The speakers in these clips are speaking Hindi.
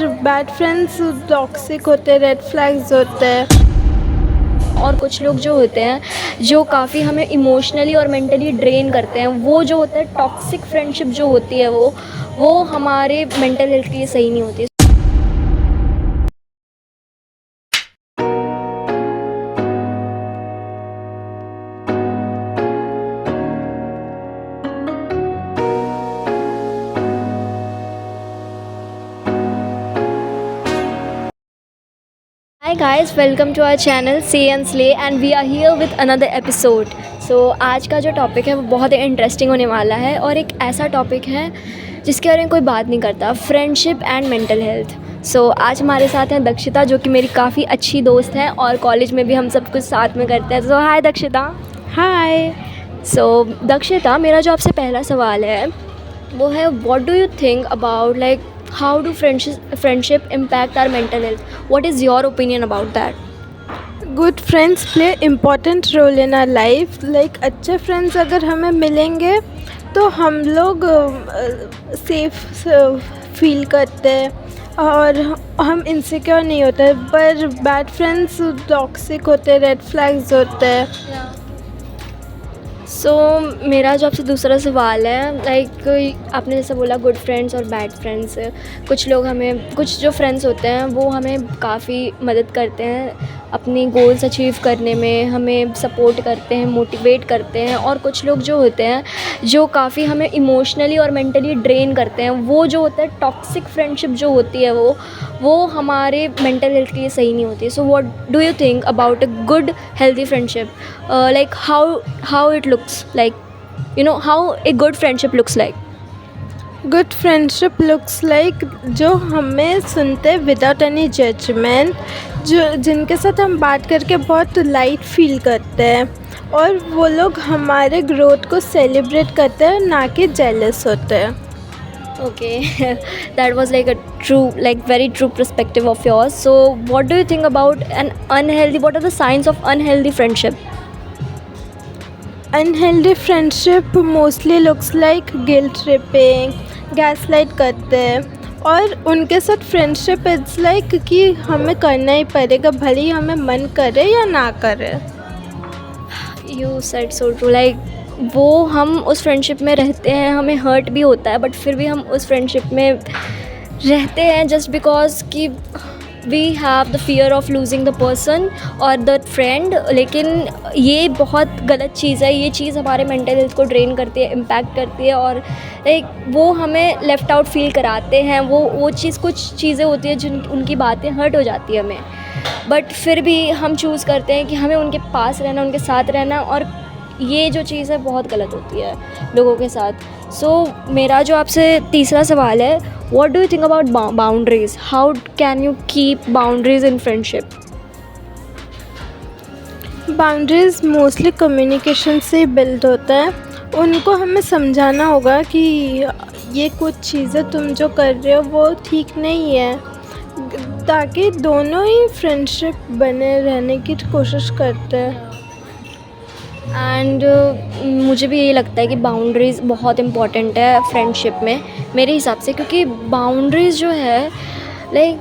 पर बैड फ्रेंड्स टॉक्सिक होते हैं, रेड फ्लैग्स होते हैं। और कुछ लोग जो होते हैं जो काफ़ी हमें इमोशनली और मेंटली ड्रेन करते हैं, वो जो होता है टॉक्सिक फ्रेंडशिप जो होती है वो हमारे मेंटल हेल्थ के लिए सही नहीं होती। Hi guys, welcome to our channel Say and Slay and we are here with another episode. So आज का जो टॉपिक है वो बहुत ही इंटरेस्टिंग होने वाला है और एक ऐसा टॉपिक है जिसके बारे में कोई बात नहीं करता, फ्रेंडशिप एंड मेंटल हेल्थ। सो आज हमारे साथ हैं दक्षिता, जो कि मेरी काफ़ी अच्छी दोस्त हैं और कॉलेज में भी हम सब कुछ साथ में करते हैं। सो हाय दक्षिता। हाय। सो दक्षिता, मेरा जो आपसे पहला सवाल है वो है, what do you think about like how do friendship impact our mental health? What is your opinion about that? Good friends play important role in our life. Like अच्छे फ्रेंड्स अगर हमें मिलेंगे तो हम लोग सेफ फील करते हैं और हम इनसिक्योर नहीं होते। पर बैड फ्रेंड्स टॉक्सिक होते हैं, रेड फ्लैग्स होते हैं। सो मेरा जो आपसे दूसरा सवाल है, लाइक आपने जैसे बोला गुड फ्रेंड्स और बैड फ्रेंड्स, कुछ जो फ्रेंड्स होते हैं वो हमें काफ़ी मदद करते हैं अपनी गोल्स अचीव करने में, हमें सपोर्ट करते हैं, मोटिवेट करते हैं। और कुछ लोग जो होते हैं जो काफ़ी हमें इमोशनली और मेंटली ड्रेन करते हैं, वो जो होता है टॉक्सिक फ्रेंडशिप जो होती है वो हमारे मेंटल हेल्थ के लिए सही नहीं होती। So what do you think about a good healthy friendship? Like how it looks like, how a good friendship looks like? Good friendship looks like जो हमें सुनते विदाउट एनी जजमेंट, जो जिनके साथ हम बात करके बहुत लाइट फील करते हैं और वो लोग हमारे ग्रोथ को सेलिब्रेट करते हैं, ना कि जेलस होते हैं। Okay, that was like a very true perspective of yours. So what do you think about what are the signs of unhealthy friendship? Unhealthy friendship mostly looks like guilt tripping, gaslight करते हैं और उनके साथ फ्रेंडशिप इट्स लाइक कि हमें करना ही पड़ेगा, भले ही हमें मन करे या ना करे। You said so true. Like वो हम उस फ्रेंडशिप में रहते हैं, हमें हर्ट भी होता है, बट फिर भी हम उस फ्रेंडशिप में रहते हैं जस्ट बिकॉज कि we have the fear of losing the person और द फ्रेंड। लेकिन ये बहुत गलत चीज़ है, ये चीज़ हमारे मेंटल हेल्थ को ड्रेन करती है, इम्पैक्ट करती है और लाइक वो हमें लेफ़्ट आउट फील कराते हैं। वो चीज़, कुछ चीज़ें होती है जिन उनकी बातें हर्ट हो जाती है हमें, बट फिर भी हम चूज़ करते हैं कि हमें उनके पास रहना, उनके साथ रहना। और ये जो चीज़ है बहुत गलत होती है लोगों के साथ। सो मेरा जो आपसे तीसरा सवाल है, what do you think about boundaries? How can you keep boundaries in friendship? Boundaries mostly communication से बिल्ड होता है। उनको हमें समझाना होगा कि ये कुछ चीज़ें तुम जो कर रहे हो वो ठीक नहीं है, ताकि दोनों ही फ्रेंडशिप बने रहने की कोशिश करते हैं। एंड मुझे भी यही लगता है कि बाउंड्रीज़ बहुत इम्पॉर्टेंट है फ्रेंडशिप में, मेरे हिसाब से। क्योंकि बाउंड्रीज़ जो है, लाइक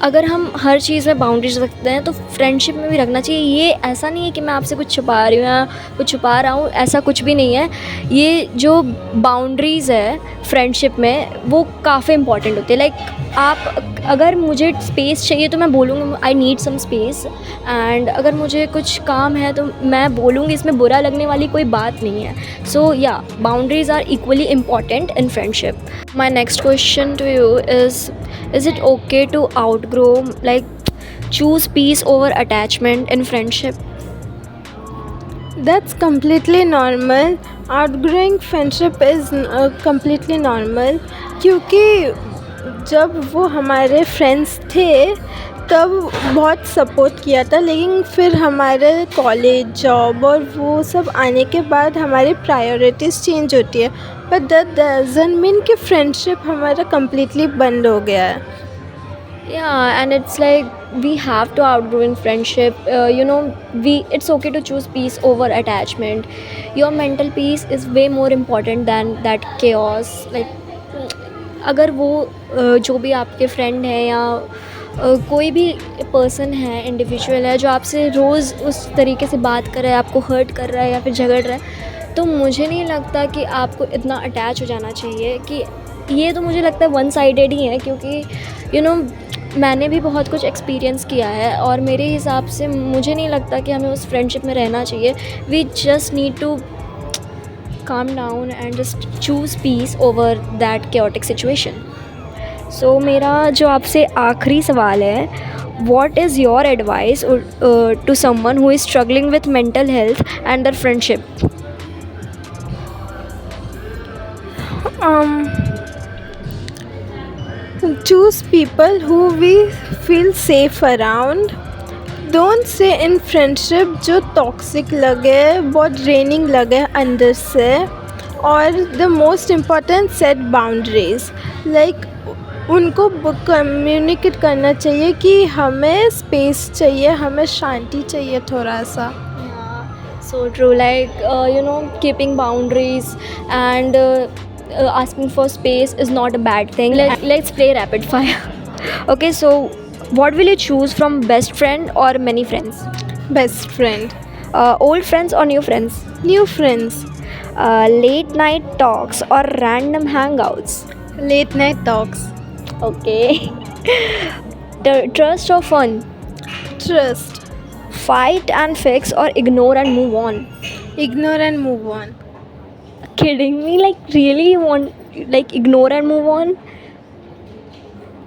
अगर हम हर चीज़ में बाउंड्रीज रखते हैं तो फ्रेंडशिप में भी रखना चाहिए। ये ऐसा नहीं है कि मैं आपसे कुछ छुपा रही हूँ या कुछ छुपा रहा हूँ, ऐसा कुछ भी नहीं है। ये जो बाउंड्रीज़ है फ्रेंडशिप में वो काफ़ी इंपॉर्टेंट होती है। लाइक आप, अगर मुझे स्पेस चाहिए तो मैं बोलूँगी I need some space, and अगर मुझे कुछ काम है तो मैं बोलूँगी, इसमें बुरा लगने वाली कोई बात नहीं है। So yeah, boundaries are equally important in friendship. My next question to you is it okay to outgrow, like choose peace over attachment in friendship? That's completely normal. Outgrowing friendship is completely normal, क्योंकि जब वो हमारे फ्रेंड्स थे तब बहुत सपोर्ट किया था, लेकिन फिर हमारे कॉलेज, जॉब और वो सब आने के बाद हमारी प्रायोरिटीज़ चेंज होती है। बट दैट डजंट मीन कि फ्रेंडशिप हमारा कम्प्लीटली बंद हो गया है। Yeah, and it's like we have to outgrow in friendship. It's okay to choose peace over attachment. Your mental peace is way more important than that chaos. Like अगर वो जो भी आपके फ्रेंड हैं या कोई भी पर्सन है, इंडिविजुअल है, जो आपसे रोज़ उस तरीके से बात कर रहा है, आपको हर्ट कर रहा है या फिर झगड़ रहा है, तो मुझे नहीं लगता कि आपको इतना अटैच हो जाना चाहिए। कि ये तो मुझे लगता है वन साइडेड ही है, क्योंकि मैंने भी बहुत कुछ एक्सपीरियंस किया है और मेरे हिसाब से मुझे नहीं लगता कि हमें उस फ्रेंडशिप में रहना चाहिए। We just need to calm down and just choose peace over that chaotic situation. So मेरा जो आपसे आखिरी सवाल है, what is your advice to someone who is struggling with mental health and their friendship? um, choose people who we feel safe around. Don't say in friendship जो टॉक्सिक लगे, बहुत ड्रेनिंग लगे अंदर से। और the most important, set boundaries. Like उनको कम्युनिकेट करना चाहिए कि हमें स्पेस चाहिए, हमें शांति चाहिए थोड़ा सा। So true, like keeping boundaries and asking for space is not a bad thing. Let's play rapid fire. Okay, so what will you choose from best friend or many friends? Best friend. Old friends or new friends? New friends. Late night talks or random hangouts? Late night talks. Okay. Trust or fun? Trust. Fight and fix or ignore and move on? Ignore and move on. Kidding me? Like really you want like ignore and move on?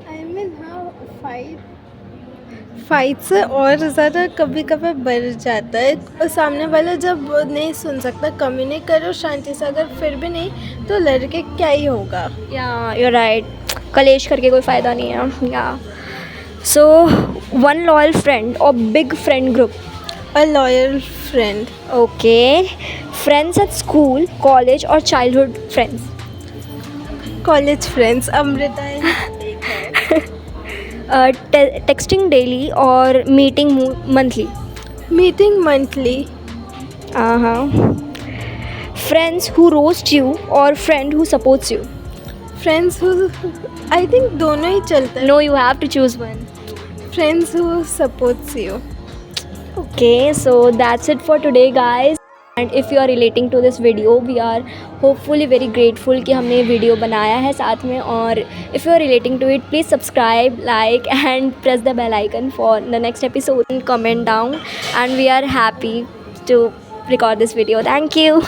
I mean हाँ, फाइट से और ज़्यादा कभी कभी बढ़ जाता है। और सामने वाला जब वो नहीं सुन सकता, कम्युनिकेट करो शांति से, अगर फिर भी नहीं तो लड़के क्या ही होगा। Yeah, you're right. कलेश करके कोई फ़ायदा नहीं है. Yeah. So one loyal friend or big friend group? A loyal friend. Okay. Friends at school, college or childhood friends? College friends. Amrita Texting daily or meeting monthly? Meeting monthly. Uh-huh. Friends who roast you or friend who supports you? Friends who, I think दोनों ही चलता है। No, you have to choose one. Friends who supports you. Okay, so that's it for today, guys. And if you are relating to this video, we are hopefully very grateful कि हमने ये वीडियो बनाया है साथ में. और if you are relating to it, please subscribe, like and press the bell icon for the next episode and comment down. And we are happy to record this video. Thank you.